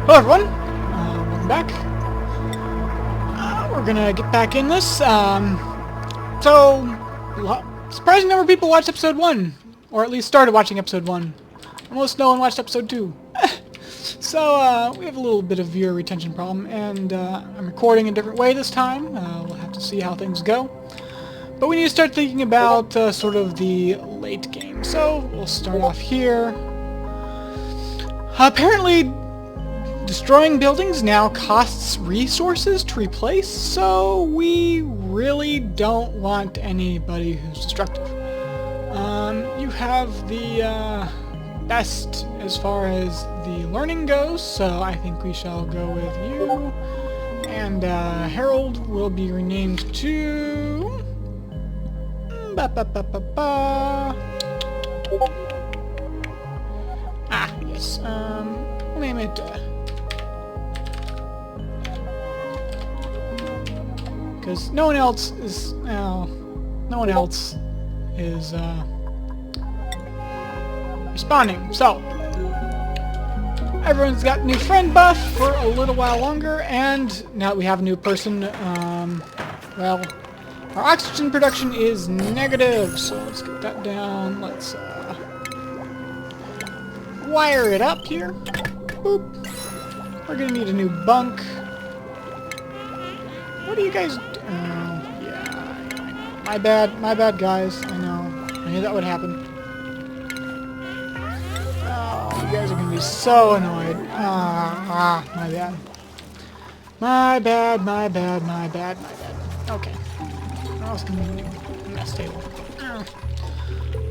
Hello everyone, welcome back. We're gonna get back in this. Surprising number of people watched episode 1, or at least started watching episode 1. Almost no one watched episode 2. So we have a little bit of viewer retention problem, and I'm recording a different way this time. We'll have to see how things go. But we need to start thinking about sort of the late game. So we'll start off here. Apparently, destroying buildings now costs resources to replace, so we really don't want anybody who's destructive. You have the best as far as the learning goes, so I think we shall go with you. And Harold will be renamed to... yes. We'll name it... because no one else is responding. So everyone's got new friend buff for a little while longer, and now that we have a new person, well, our oxygen production is negative. So let's get that down. Let's wire it up here. Boop. We're gonna need a new bunk. What do you guys? Yeah, my bad, guys. I knew that would happen. Oh, you guys are gonna be so annoyed. My bad. Okay. What else can we do? Mess table.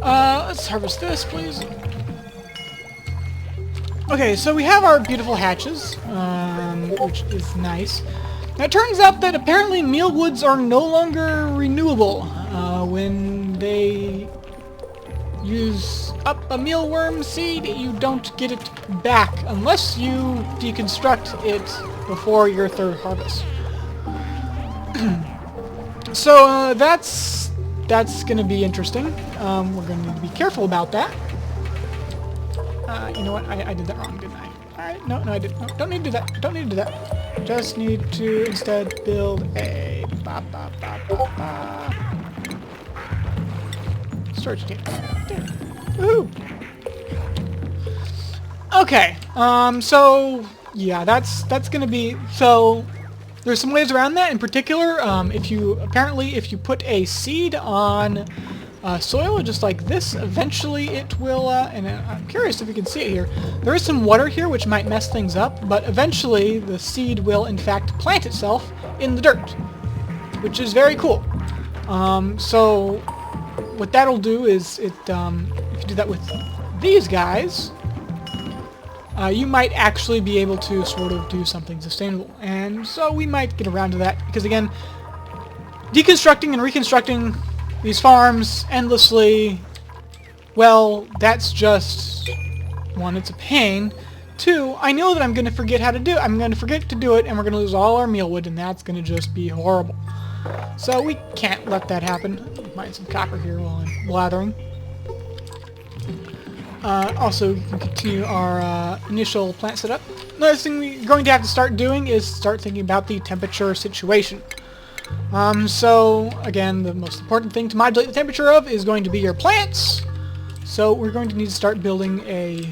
Let's harvest this, please. Okay, so we have our beautiful hatches, which is nice. Now, it turns out that apparently mealwoods are no longer renewable. When they use up a mealworm seed, you don't get it back unless you deconstruct it before your third harvest. So that's going to be interesting. We're going to need to be careful about that. You know what? I did that wrong, didn't I? Alright, no, I didn't. No, don't need to do that. Don't need to do that. Just need to instead build a storage tank. There. Woohoo! Okay. So yeah, that's gonna be so. There's some ways around that. In particular, if you put a seed on soil just like this, eventually it will, and I'm curious if you can see it here, there is some water here which might mess things up, but eventually the seed will in fact plant itself in the dirt, which is very cool. So what that'll do is, if you do that with these guys, you might actually be able to sort of do something sustainable, and so we might get around to that, because again, deconstructing and reconstructing these farms endlessly, well, that's just, one, it's a pain. Two, I know that I'm going to forget how to do it. I'm going to forget to do it, and we're going to lose all our mealwood, and that's going to just be horrible. So we can't let that happen. Mine some copper here while I'm blathering. Also, we can continue our initial plant setup. Another thing we're going to have to start doing is start thinking about the temperature situation. So, again, the most important thing to modulate the temperature of is going to be your plants. So we're going to need to start building a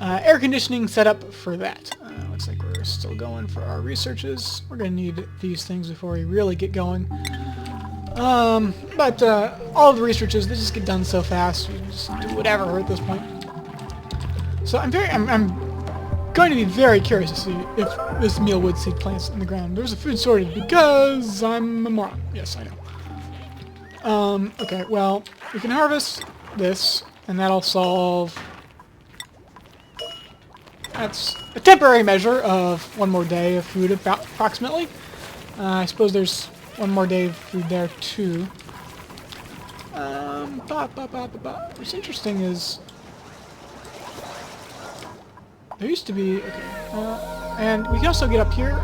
air conditioning setup for that. Looks like we're still going for our researches. We're going to need these things before we really get going. But all of the researches, they just get done so fast. You can just do whatever at this point. So I'm going to be very curious to see if this mealwood seed plants in the ground. There's a food shortage because I'm a moron. Yes, I know. Okay, well, we can harvest this, and that'll solve... That's a temporary measure of one more day of food, approximately. I suppose there's one more day of food there, too. What's interesting is... There used to be... Okay. And we can also get up here.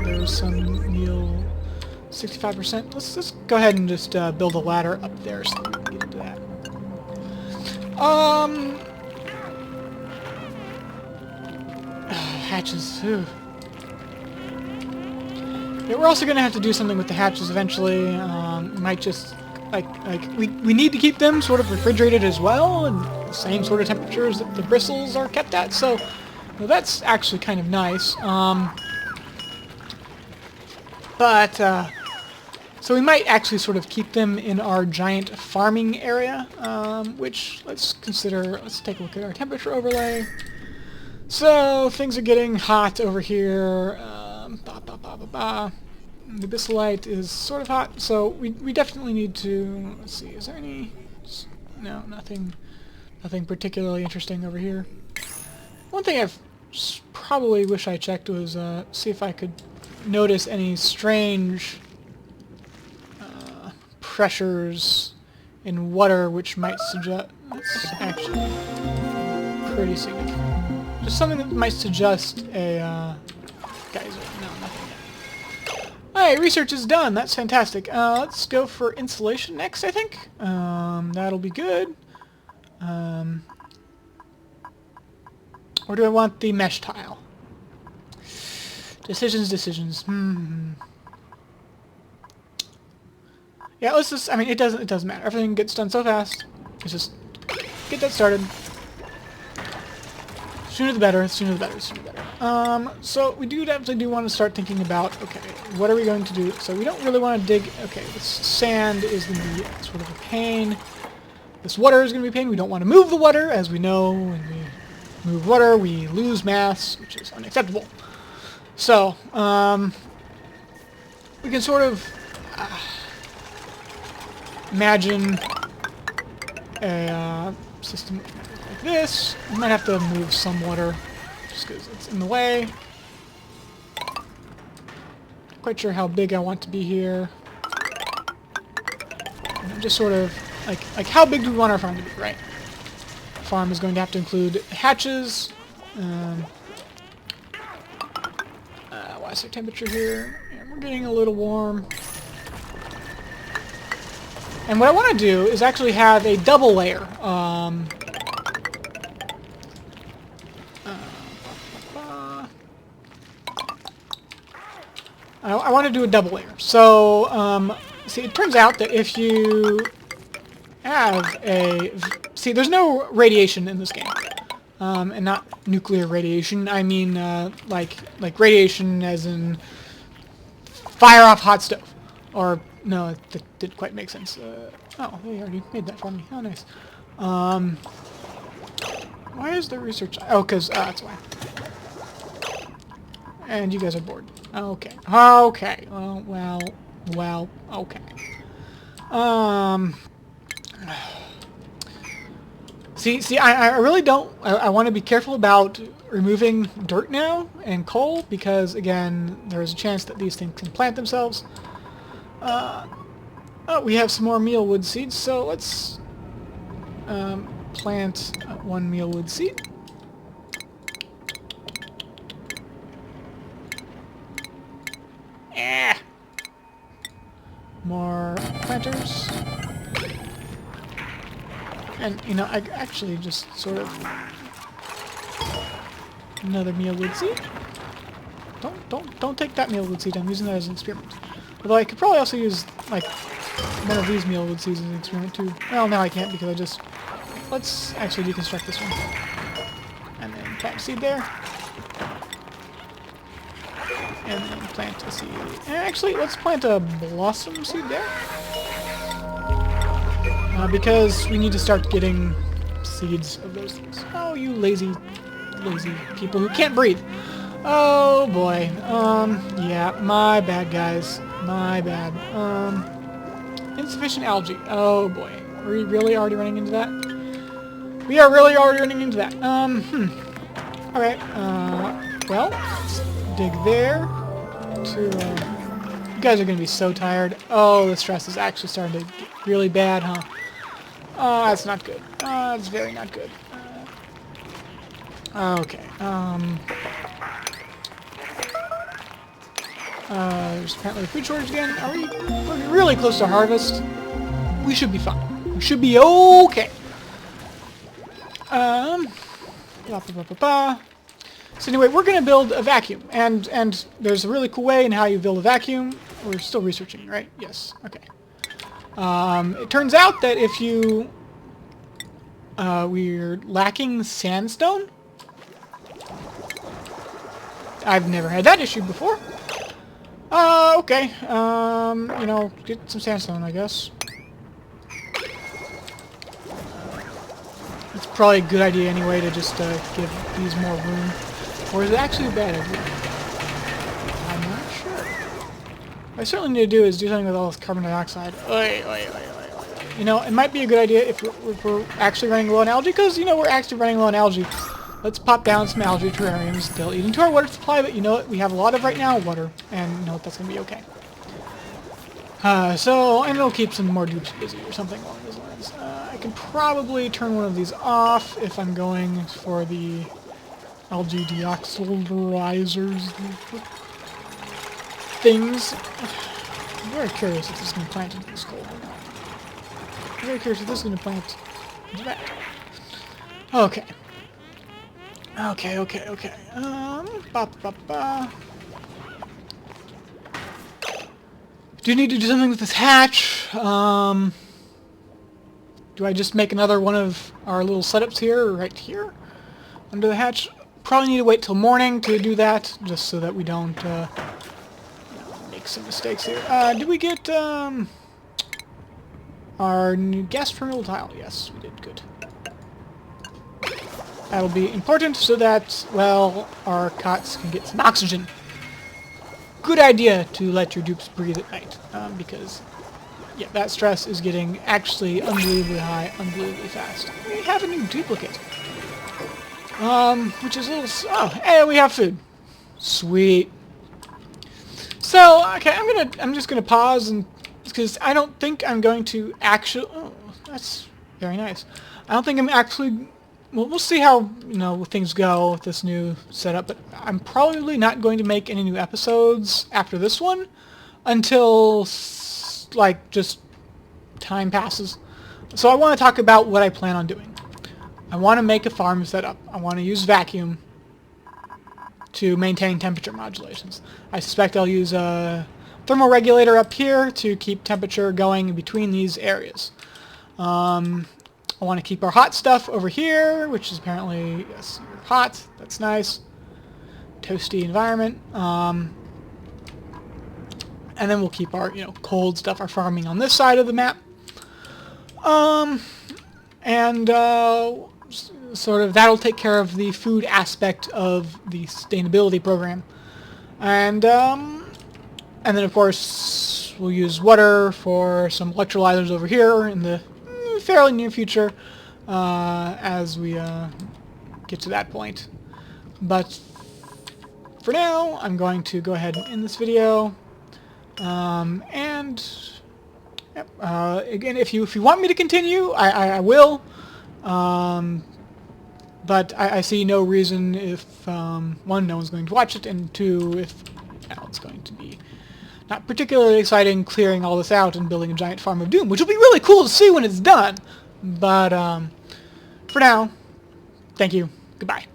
There's some meal... 65%. Let's go ahead and just build a ladder up there so we can get into that. hatches. Whew. Yeah, we're also gonna have to do something with the hatches eventually. Might just we need to keep them sort of refrigerated as well, and the same sort of temperatures that the bristles are kept at. So well, that's actually kind of nice. So we might actually sort of keep them in our giant farming area, which let's consider. Let's take a look at our temperature overlay. So things are getting hot over here. The Bissolite is sort of hot, so we definitely need to. Let's see. Is there any? No, nothing particularly interesting over here. One thing I've probably wish I checked was see if I could notice any strange pressures in water, which might suggest that's actually pretty significant. Just something that might suggest a geyser. No, nothing yet. Alright, research is done. That's fantastic. Let's go for insulation next, I think. That'll be good. Or do I want the mesh tile? Decisions. Yeah, let's just, I mean, it doesn't matter. Everything gets done so fast. Let's just get that started. Sooner the better, sooner the better. So we definitely want to start thinking about, okay, what are we going to do? So we don't really want to dig, okay, this sand is going to be sort of a pain. This water is going to be a pain. We don't want to move the water, as we know. When we move water, we lose mass, which is unacceptable. So, we can sort of imagine a system like this. We might have to move some water just because it's in the way. Not quite sure how big I want to be here. And just sort of like how big do we want our farm to be, right? Farm is going to have to include hatches. What's our temperature here? Yeah, we're getting a little warm. And what I want to do is actually have a double layer. I want to do a double layer. So, see, it turns out that if you have a... See, there's no radiation in this game. And not nuclear radiation. I mean, like radiation as in fire off hot stove. Or, no, that didn't quite make sense. Oh, they already made that for me. Oh, nice. Why is there research? Oh, because, that's why. And you guys are bored. Okay. Okay. Well, okay. See, I really don't... I want to be careful about removing dirt now and coal because, again, there's a chance that these things can plant themselves. Oh, we have some more mealwood seeds, so let's plant one mealwood seed. More planters. And, you know, I actually just sort of... Another mealwood seed. Don't take that mealwood seed. I'm using that as an experiment. Although I could probably also use, like, one of these mealwood seeds as an experiment, too. Well, now I can't because I just... Let's actually deconstruct this one. And then plant a seed there. And then plant a seed. And actually, let's plant a blossom seed there. Because we need to start getting seeds of those things. Oh, you lazy people who can't breathe. Oh, boy. Yeah, my bad, guys. My bad. Insufficient algae. Oh, boy. Are we really already running into that? We are really already running into that. Alright, well, let's dig there. You guys are going to be so tired. Oh, the stress is actually starting to get really bad, huh? Oh, that's not good. That's very not good. Okay. There's apparently a food shortage again. We're really close to harvest. We should be fine. We should be okay. So anyway, we're going to build a vacuum, and there's a really cool way in how you build a vacuum. We're still researching, right? Yes. Okay. It turns out that if you we're lacking sandstone. I've never had that issue before. Okay. You know, get some sandstone, I guess. It's probably a good idea anyway to just give these more room. Or is it actually a bad idea? I'm not sure. What I certainly need to do is do something with all this carbon dioxide. You know, it might be a good idea if we're actually running low on algae, because, you know, we're actually running low on algae. Let's pop down some algae terrariums. They'll eat into our water supply, but you know what we have a lot of right now? Water. And you know what, that's going to be okay. And it'll keep some more dupes busy or something along those lines. I can probably turn one of these off if I'm going for the algae deoxyrizers things. I'm very curious if this is going to plant into this coal or not. I'm very curious if this is going to plant into that. Okay. Do need to do something with this hatch. Do I just make another one of our little setups here, right here, under the hatch? Probably need to wait till morning to do that, just so that we don't make some mistakes here. Did we get our new gas terminal tile? Yes, we did. Good. That'll be important so that, well, our cots can get some oxygen. Good idea to let your dupes breathe at night, because, yeah, that stress is getting actually unbelievably high, unbelievably fast. We have a new duplicate. Which is a little... Oh, hey, we have food. Sweet. So, okay, I'm just gonna pause, and because I don't think I'm going to actually... Oh, that's very nice. I don't think I'm actually... Well, we'll see how, you know, things go with this new setup, but I'm probably not going to make any new episodes after this one until, like, just time passes. So I want to talk about what I plan on doing. I want to make a farm setup. I want to use vacuum to maintain temperature modulations. I suspect I'll use a thermal regulator up here to keep temperature going in between these areas. I want to keep our hot stuff over here, which is apparently, yes, hot. That's nice. Toasty environment. And then we'll keep our, you know, cold stuff, our farming on this side of the map. Sort of that'll take care of the food aspect of the sustainability program. And then of course we'll use water for some electrolyzers over here in the fairly near future, as we get to that point. But for now, I'm going to go ahead and end this video. Again, if you want me to continue, I will. But I see no reason if one, no one's going to watch it, and two, if it's going to be not particularly exciting clearing all this out and building a giant farm of doom, which will be really cool to see when it's done. But for now, thank you. Goodbye.